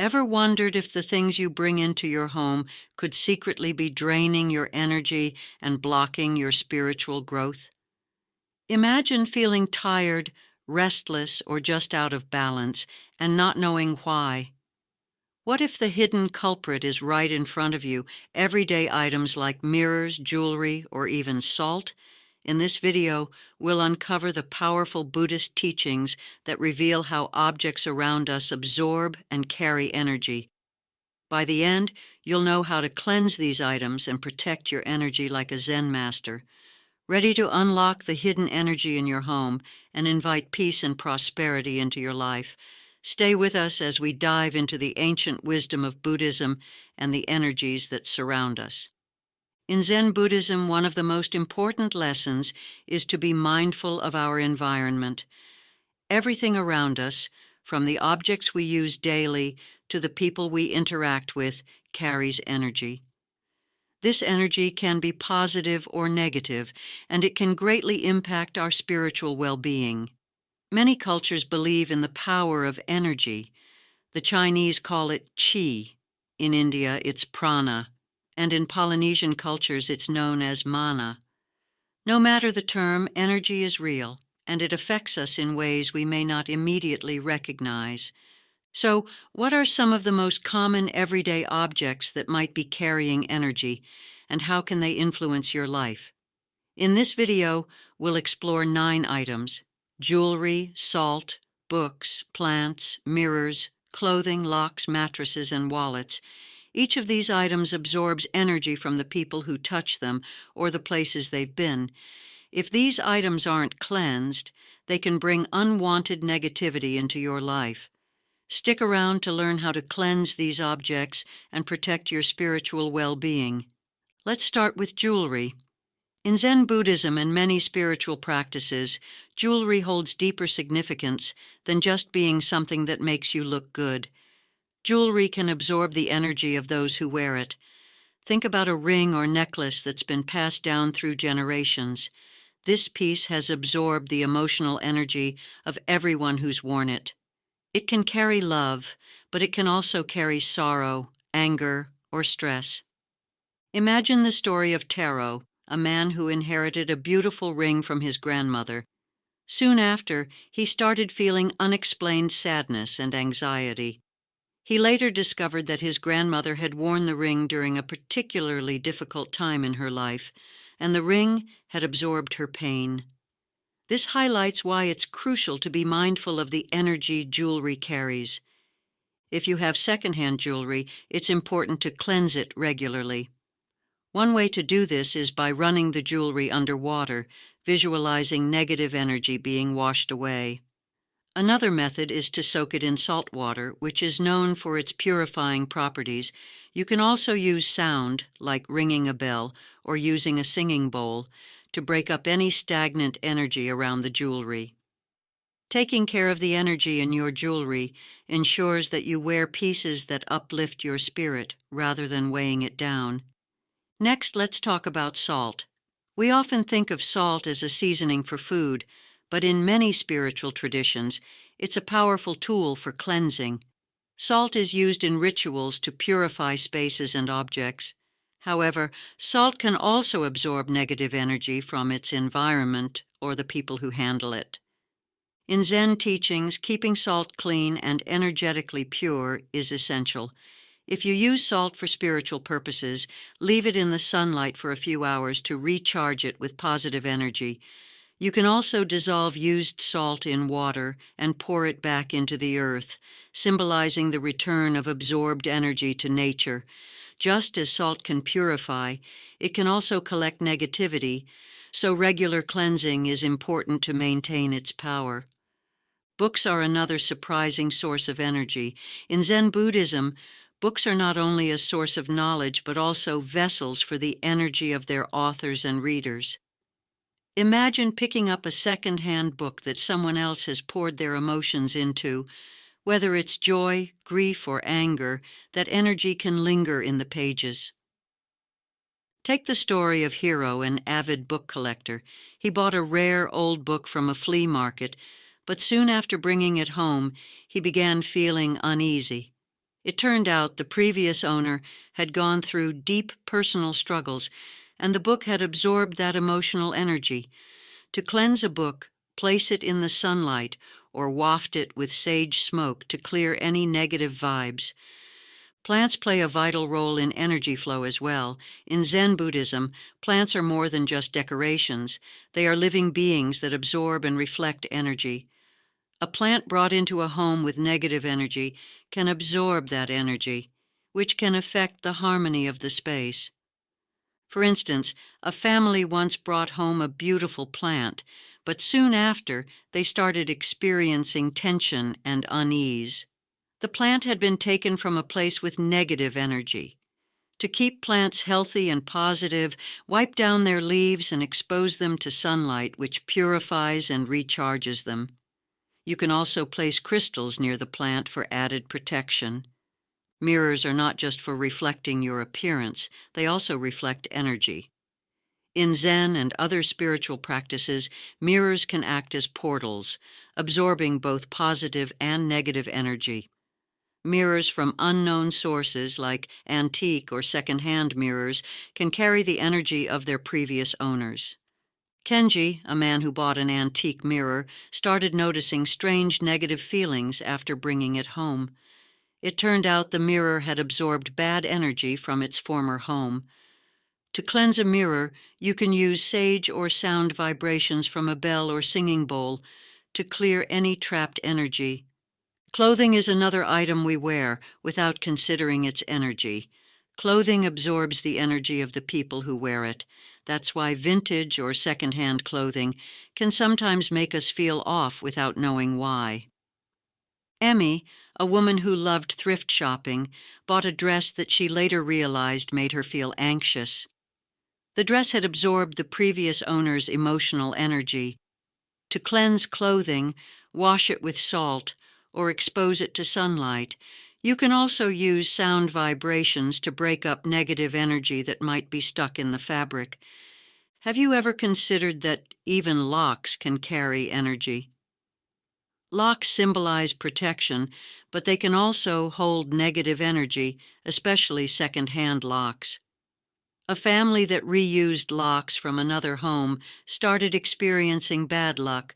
Ever wondered if the things you bring into your home could secretly be draining your energy and blocking your spiritual growth? Imagine feeling tired, restless, or just out of balance, and not knowing why. What if the hidden culprit is right in front of you? Everyday items like mirrors, jewelry, or even salt? In this video, we'll uncover the powerful Buddhist teachings that reveal how objects around us absorb and carry energy. By the end, you'll know how to cleanse these items and protect your energy like a Zen master, ready to unlock the hidden energy in your home and invite peace and prosperity into your life. Stay with us as we dive into the ancient wisdom of Buddhism and the energies that surround us. In Zen Buddhism, one of the most important lessons is to be mindful of our environment. Everything around us, from the objects we use daily to the people we interact with, carries energy. This energy can be positive or negative, and it can greatly impact our spiritual well-being. Many cultures believe in the power of energy. The Chinese call it qi. In India, it's prana. And in Polynesian cultures, it's known as mana. No matter the term, energy is real, and it affects us in ways we may not immediately recognize. So, what are some of the most common everyday objects that might be carrying energy, and how can they influence your life? In this video, we'll explore 9 items: jewelry, salt, books, plants, mirrors, clothing, locks, mattresses, and wallets. Each of these items absorbs energy from the people who touch them or the places they've been. If these items aren't cleansed, they can bring unwanted negativity into your life. Stick around to learn how to cleanse these objects and protect your spiritual well-being. Let's start with jewelry. In Zen Buddhism and many spiritual practices, jewelry holds deeper significance than just being something that makes you look good. Jewelry can absorb the energy of those who wear it. Think about a ring or necklace that's been passed down through generations. This piece has absorbed the emotional energy of everyone who's worn it. It can carry love, but it can also carry sorrow, anger, or stress. Imagine the story of Taro, a man who inherited a beautiful ring from his grandmother. Soon after, he started feeling unexplained sadness and anxiety. He later discovered that his grandmother had worn the ring during a particularly difficult time in her life, and the ring had absorbed her pain. This highlights why it's crucial to be mindful of the energy jewelry carries. If you have secondhand jewelry, it's important to cleanse it regularly. One way to do this is by running the jewelry under water, visualizing negative energy being washed away. Another method is to soak it in salt water, which is known for its purifying properties. You can also use sound, like ringing a bell or using a singing bowl, to break up any stagnant energy around the jewelry. Taking care of the energy in your jewelry ensures that you wear pieces that uplift your spirit rather than weighing it down. Next, let's talk about salt. We often think of salt as a seasoning for food, but in many spiritual traditions, it's a powerful tool for cleansing. Salt is used in rituals to purify spaces and objects. However, salt can also absorb negative energy from its environment or the people who handle it. In Zen teachings, keeping salt clean and energetically pure is essential. If you use salt for spiritual purposes, leave it in the sunlight for a few hours to recharge it with positive energy. You can also dissolve used salt in water and pour it back into the earth, symbolizing the return of absorbed energy to nature. Just as salt can purify, it can also collect negativity, so regular cleansing is important to maintain its power. Books are another surprising source of energy. In Zen Buddhism, books are not only a source of knowledge but also vessels for the energy of their authors and readers. Imagine picking up a second-hand book that someone else has poured their emotions into. Whether it's joy, grief, or anger, that energy can linger in the pages. Take the story of Hiro, an avid book collector. He bought a rare old book from a flea market, but soon after bringing it home, he began feeling uneasy. It turned out the previous owner had gone through deep personal struggles, and the book had absorbed that emotional energy. To cleanse a book, place it in the sunlight or waft it with sage smoke to clear any negative vibes. Plants play a vital role in energy flow as well. In Zen Buddhism, plants are more than just decorations. They are living beings that absorb and reflect energy. A plant brought into a home with negative energy can absorb that energy, which can affect the harmony of the space. For instance, a family once brought home a beautiful plant, but soon after they started experiencing tension and unease. The plant had been taken from a place with negative energy. To keep plants healthy and positive, wipe down their leaves and expose them to sunlight, which purifies and recharges them. You can also place crystals near the plant for added protection. Mirrors are not just for reflecting your appearance, they also reflect energy. In Zen and other spiritual practices, mirrors can act as portals, absorbing both positive and negative energy. Mirrors from unknown sources, like antique or second-hand mirrors, can carry the energy of their previous owners. Kenji, a man who bought an antique mirror, started noticing strange negative feelings after bringing it home. It turned out the mirror had absorbed bad energy from its former home. To cleanse a mirror, you can use sage or sound vibrations from a bell or singing bowl to clear any trapped energy. Clothing is another item we wear without considering its energy. Clothing absorbs the energy of the people who wear it. That's why vintage or second-hand clothing can sometimes make us feel off without knowing why. Emmy, a woman who loved thrift shopping, bought a dress that she later realized made her feel anxious. The dress had absorbed the previous owner's emotional energy. To cleanse clothing, wash it with salt or expose it to sunlight. You can also use sound vibrations to break up negative energy that might be stuck in the fabric. Have you ever considered that even locks can carry energy? Locks symbolize protection, but they can also hold negative energy, especially second-hand locks. A family that reused locks from another home started experiencing bad luck,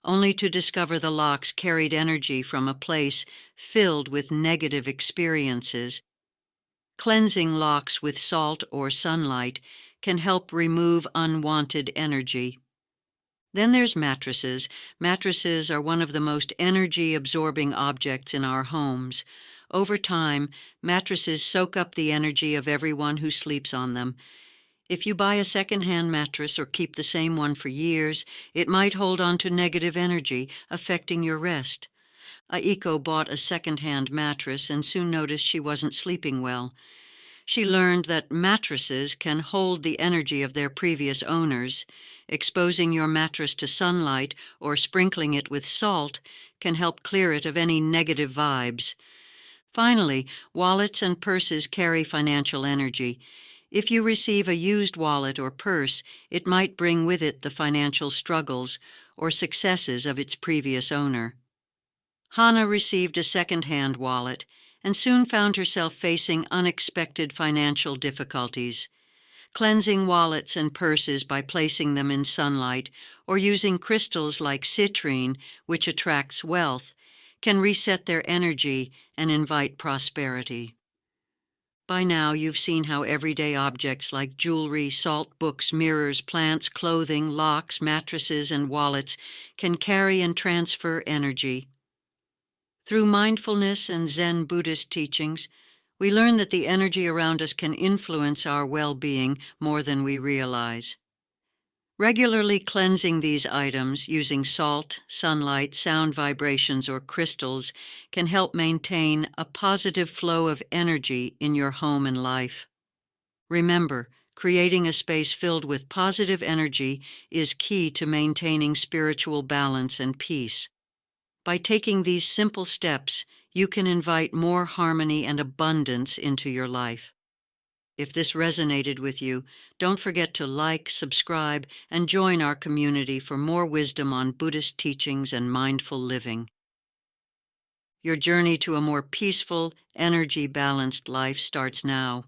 only to discover the locks carried energy from a place filled with negative experiences. Cleansing locks with salt or sunlight can help remove unwanted energy. Then there's mattresses. Mattresses are one of the most energy-absorbing objects in our homes. Over time, mattresses soak up the energy of everyone who sleeps on them. If you buy a second-hand mattress or keep the same one for years, it might hold on to negative energy, affecting your rest. Aiko bought a second-hand mattress and soon noticed she wasn't sleeping well. She learned that mattresses can hold the energy of their previous owners. Exposing your mattress to sunlight or sprinkling it with salt can help clear it of any negative vibes. Finally, wallets and purses carry financial energy. If you receive a used wallet or purse, it might bring with it the financial struggles or successes of its previous owner. Hana received a second-hand wallet and soon found herself facing unexpected financial difficulties. Cleansing wallets and purses by placing them in sunlight or using crystals like citrine, which attracts wealth, can reset their energy and invite prosperity. By now, you've seen how everyday objects like jewelry, salt, books, mirrors, plants, clothing, locks, mattresses, and wallets can carry and transfer energy. Through mindfulness and Zen Buddhist teachings, we learn that the energy around us can influence our well-being more than we realize. Regularly cleansing these items using salt, sunlight, sound vibrations, or crystals can help maintain a positive flow of energy in your home and life. Remember, creating a space filled with positive energy is key to maintaining spiritual balance and peace. By taking these simple steps, you can invite more harmony and abundance into your life. If this resonated with you, don't forget to like, subscribe, and join our community for more wisdom on Buddhist teachings and mindful living. Your journey to a more peaceful, energy-balanced life starts now.